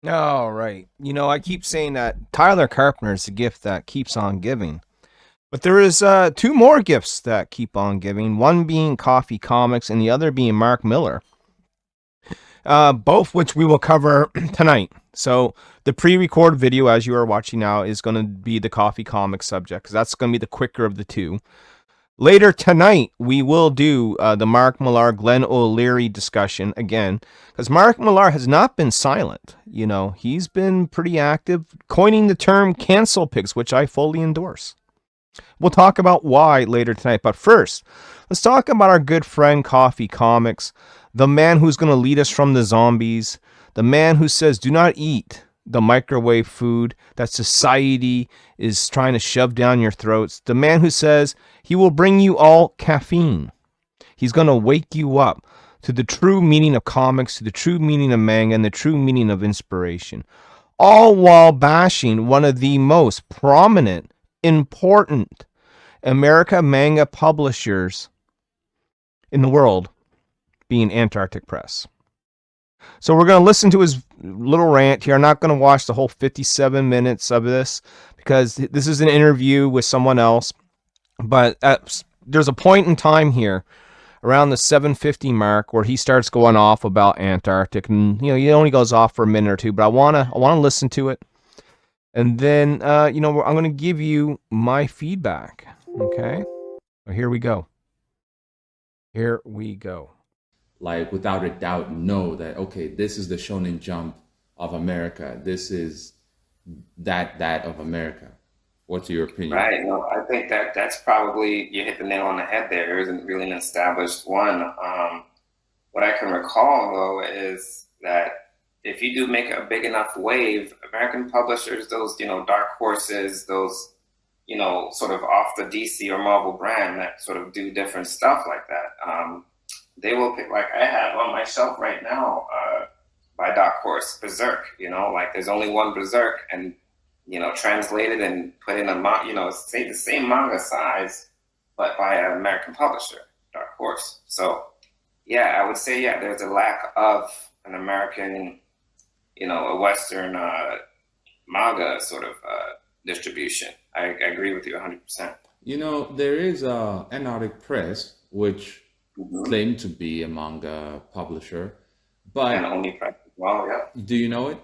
All right. You know, I keep saying that Tyler Carpenter is the gift that keeps on giving. But there is two more gifts that keep on giving. One being Coffee Comics, and the other being Mark Miller. Both which we will cover tonight. So the pre-recorded video, as you are watching now, is going to be the Coffee Comics subject because that's going to be the quicker of the two. Later tonight, we will do the Mark Millar, Glenn O'Leary discussion again, because Mark Millar has not been silent. You know, he's been pretty active, coining the term cancel pigs, which I fully endorse. We'll talk about why later tonight, but first, let's talk about our good friend Coffee Comics, the man who's going to lead us from the zombies, the man who says, do not eat the microwave food that society is trying to shove down your throats, the man who says he will bring you all caffeine. He's going to wake you up to the true meaning of comics, to the true meaning of manga, and the true meaning of inspiration, all while bashing one of the most prominent, important America manga publishers in the world, being Antarctic Press. So we're going to listen to his little rant here. I'm not going to watch the whole 57 minutes of this because this is an interview with someone else. But there's a point in time here around the 750 mark where he starts going off about Antarctic, and he only goes off for a minute or two. But I wanna listen to it, and then I'm going to give you my feedback. Okay, well, here we go. Here we go. Like without a doubt know that okay, this is the Shonen Jump of America. This is that of America. What's your opinion? Right. No, I think that that's probably you hit the nail on the head there. There isn't really an established one. What I can recall though is that if you do make a big enough wave, American publishers, those dark horses, those sort of off the DC or Marvel brand that sort of do different stuff like that, they will pick. Like I have on my shelf right now, by Dark Horse, Berserk. Like there's only one Berserk, and translated and put in say the same manga size, but by an American publisher, Dark Horse. So, yeah, I would say, yeah, there's a lack of an American, a Western manga sort of distribution. I agree with you 100%. There is Antarctic Press, which Mm-hmm. claimed to be a manga publisher, And but only practice. Well, yeah. do you know it?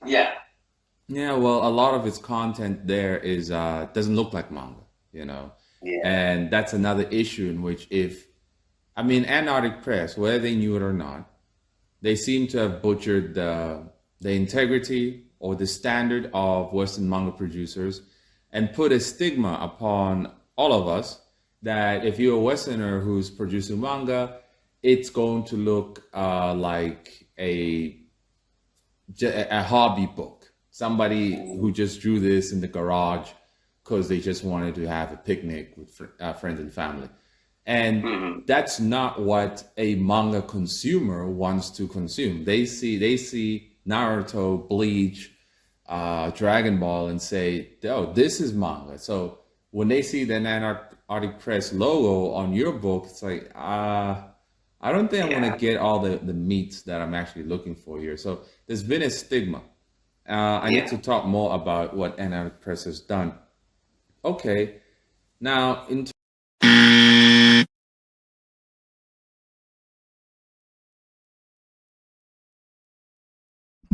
Yeah. Yeah, well, a lot of its content there is doesn't look like manga, Yeah. and that's another issue in which if I mean Antarctic Press, whether they knew it or not, they seem to have butchered the integrity or the standard of Western manga producers and put a stigma upon all of us that if you're a Westerner who's producing manga, it's going to look like a hobby book. Somebody who just drew this in the garage because they just wanted to have a picnic with friends and family. And Mm-hmm. that's not what a manga consumer wants to consume. They see Naruto, Bleach, Dragon Ball, and say, "Oh, this is manga." So when they see the Antarctic Press logo on your book, it's like, I don't think I'm gonna Yeah. get all the meats that I'm actually looking for here. So there's been a stigma. I need Yeah. to talk more about what Antarctic Press has done. Okay, now in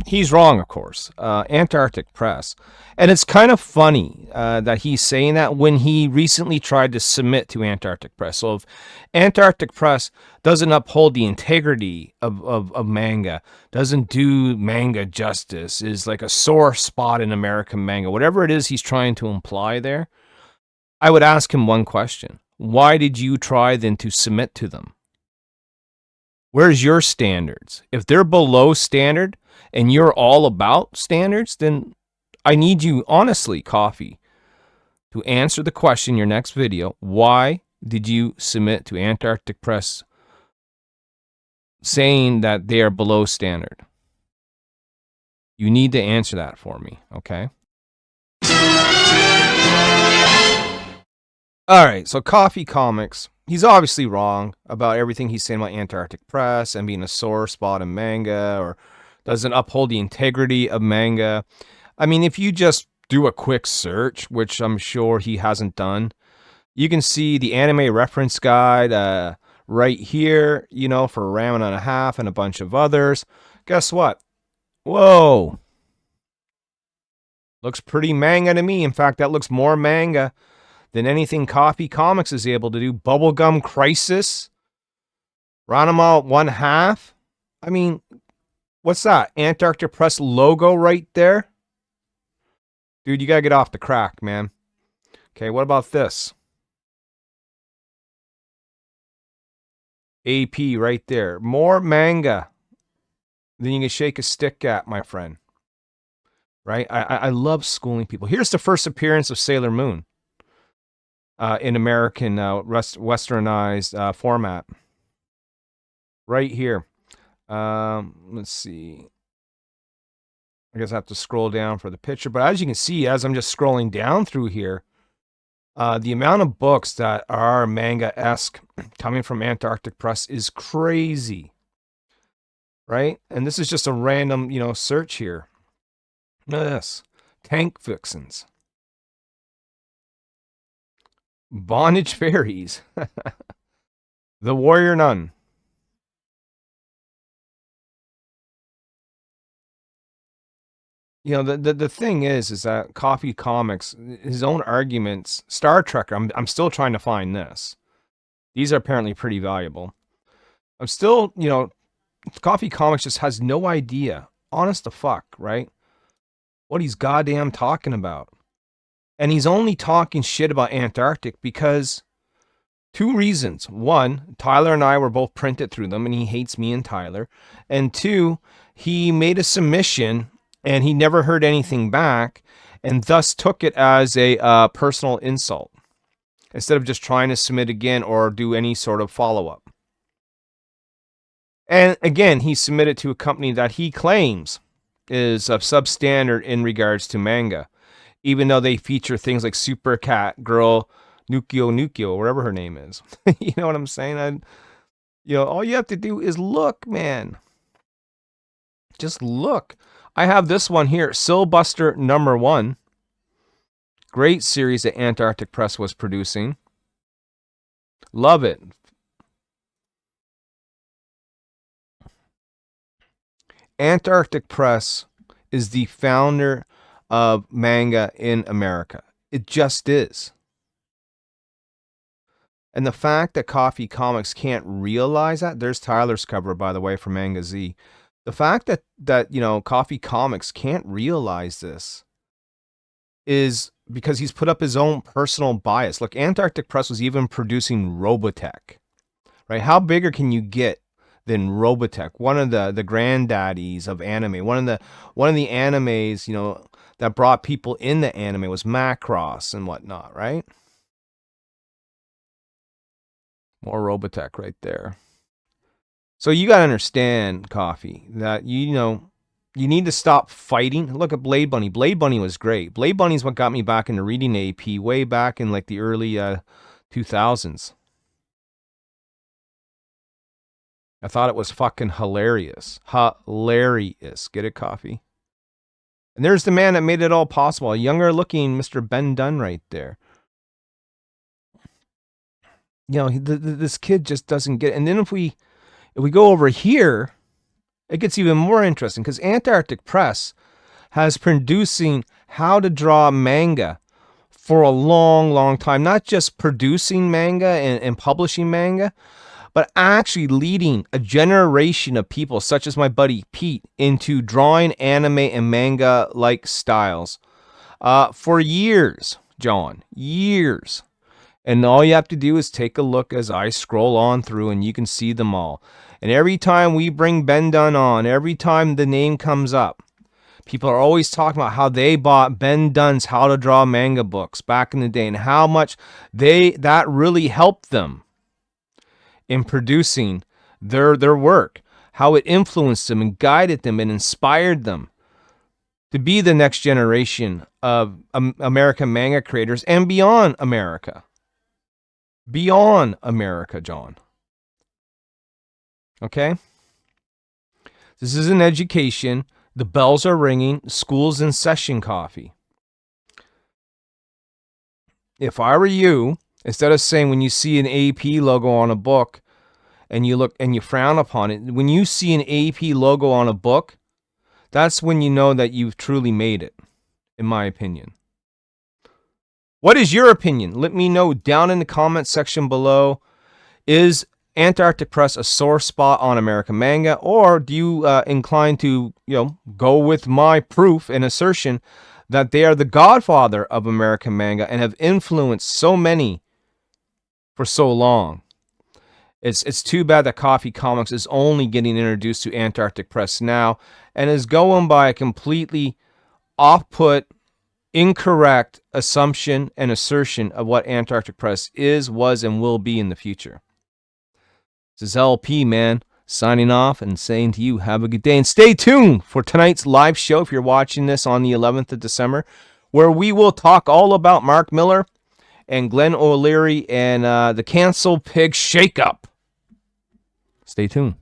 He's wrong, of course. Antarctic Press. And it's kind of funny that he's saying that when he recently tried to submit to Antarctic Press. So if Antarctic Press doesn't uphold the integrity of manga, doesn't do manga justice, is like a sore spot in American manga, whatever it is he's trying to imply there, I would ask him one question. Why did you try then to submit to them? Where's your standards? If they're below standard and you're all about standards, then I need you, honestly, Coffee, to answer the question in your next video. Why did you submit to Antarctic Press saying that they are below standard? You need to answer that for me, okay? All right, so Coffee Comics. He's obviously wrong about everything he's saying about Antarctic Press and being a sore spot in manga or doesn't uphold the integrity of manga. I mean, if you just do a quick search, which I'm sure he hasn't done, you can see the anime reference guide right here, you know, for Ramen and a Half and a bunch of others. Guess what? Whoa. Looks pretty manga to me. In fact, that looks more manga than anything Koffee Comics is able to do. Bubblegum Crisis. Ranma 1/2. I mean, what's that? Antarctic Press logo right there? Dude, you gotta get off the crack, man. Okay, what about this? AP right there. More manga than you can shake a stick at, my friend. Right? I love schooling people. Here's the first appearance of Sailor Moon in American westernized format. Right here. Let's see. I guess I have to scroll down for the picture. But as you can see, as I'm just scrolling down through here, the amount of books that are manga-esque coming from Antarctic Press is crazy. Right? And this is just a random, you know, search here. Look at this. Tank Vixens. Bondage Fairies. The Warrior Nun. You know, the thing is that Koffee Comics, his own arguments, Star Trek, I'm still trying to find this. These are apparently pretty valuable. I'm still, you know, Koffee Comics just has no idea, honest to fuck, right? What he's goddamn talking about. And he's only talking shit about Antarctic because two reasons. One, Tyler and I were both printed through them, and he hates me and Tyler. And two, he made a submission and he never heard anything back, and thus took it as a personal insult instead of just trying to submit again or do any sort of follow-up. And again, he submitted to a company that he claims is substandard in regards to manga, even though they feature things like Super Cat Girl Nukio, whatever her name is. You know what I'm saying? You know, all you have to do is look, man. Just look. I have this one here, Silbuster #1. Great series that Antarctic Press was producing. Love it. Antarctic Press is the founder of manga in America. It just is. And the fact that Koffee Comics can't realize that, there's Tyler's cover, by the way, for Manga Z. The fact that you know, Koffee Comics can't realize this is because he's put up his own personal bias. Look, Antarctic Press was even producing Robotech, right? How bigger can you get than Robotech? One of the granddaddies of anime. One of the animes, you know, that brought people into anime was Macross and whatnot, right? More Robotech right there. So you got to understand, Koffee, that, you know, you need to stop fighting. Look at Blade Bunny. Blade Bunny was great. Blade Bunny is what got me back into reading AP way back in like the early 2000s. I thought it was fucking hilarious. Hilarious. Get it, Koffee? And there's the man that made it all possible. A younger looking Mr. Ben Dunn right there. You know, this kid just doesn't get it. And then if we go over here, it gets even more interesting because Antarctic Press has producing how to draw manga for a long, long time. Not just producing manga and publishing manga, but actually leading a generation of people, such as my buddy Pete, into drawing anime and manga-like styles for years, John. Years. And all you have to do is take a look as I scroll on through and you can see them all. And every time we bring Ben Dunn on, every time the name comes up, people are always talking about how they bought Ben Dunn's How to Draw Manga books back in the day and how much that really helped them in producing their work, how it influenced them and guided them and inspired them to be the next generation of American manga creators and beyond America. Beyond America, John. Okay? This is an education. The bells are ringing. School's in session, Koffee. If I were you, instead of saying when you see an AP logo on a book and you look and you frown upon it, when you see an AP logo on a book, that's when you know that you've truly made it, in my opinion. What is your opinion? Let me know down in the comment section below. Is Antarctic Press a sore spot on American manga, or do you incline to go with my proof and assertion that they are the godfather of American manga and have influenced so many for so long? It's too bad that Koffee Comics is only getting introduced to Antarctic Press now and is going by a completely off-put, incorrect assumption and assertion of what Antarctic Press is, was, and will be in the future. This is LP, man, signing off and saying to you, have a good day. And stay tuned for tonight's live show, if you're watching this on the 11th of December, where we will talk all about Mark Millar and Glenn O'Leary and the Cancel Pig shakeup. Stay tuned.